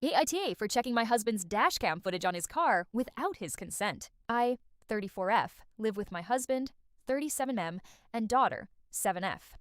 EITA for checking my husband's dashcam footage on his car without his consent. I, 34F, live with my husband, 37M, and daughter, 7F.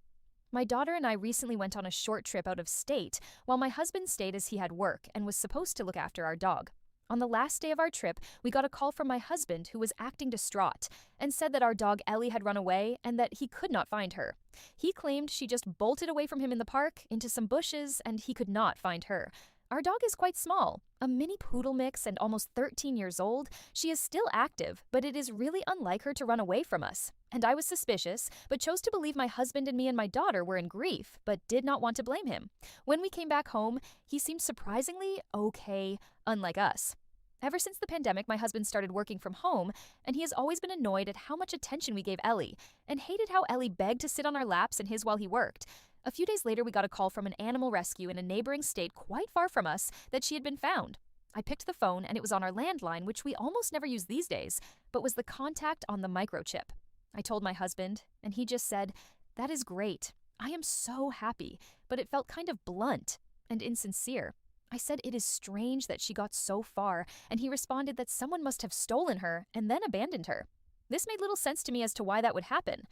My daughter and I recently went on a short trip out of state while my husband stayed as he had work and was supposed to look after our dog. On the last day of our trip, we got a call from my husband who was acting distraught and said that our dog Ellie had run away and that he could not find her. He claimed she just bolted away from him in the park into some bushes and he could not find her. Our dog is quite small, a mini poodle mix and almost 13 years old. She is still active, but it is really unlike her to run away from us. And I was suspicious, but chose to believe my husband and me and my daughter were in grief, but did not want to blame him. When we came back home, he seemed surprisingly okay, unlike us. Ever since the pandemic, my husband started working from home, and he has always been annoyed at how much attention we gave Ellie, and hated how Ellie begged to sit on our laps and his while he worked. A few days later, we got a call from an animal rescue in a neighboring state quite far from us that she had been found. I picked the phone, and it was on our landline, which we almost never use these days, but was the contact on the microchip. I told my husband, and he just said, "That is great. I am so happy," but it felt kind of blunt and insincere. I said it is strange that she got so far, and he responded that someone must have stolen her and then abandoned her. This made little sense to me as to why that would happen.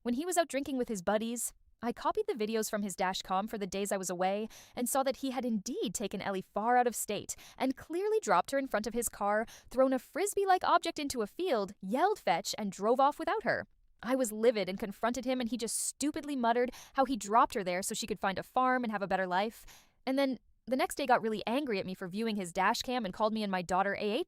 When he was out drinking with his buddies, I copied the videos from his dashcam for the days I was away and saw that he had indeed taken Ellie far out of state and clearly dropped her in front of his car, thrown a frisbee-like object into a field, yelled fetch, and drove off without her. I was livid and confronted him, and he just stupidly muttered how he dropped her there so she could find a farm and have a better life. And then the next day got really angry at me for viewing his dashcam and called me and my daughter AH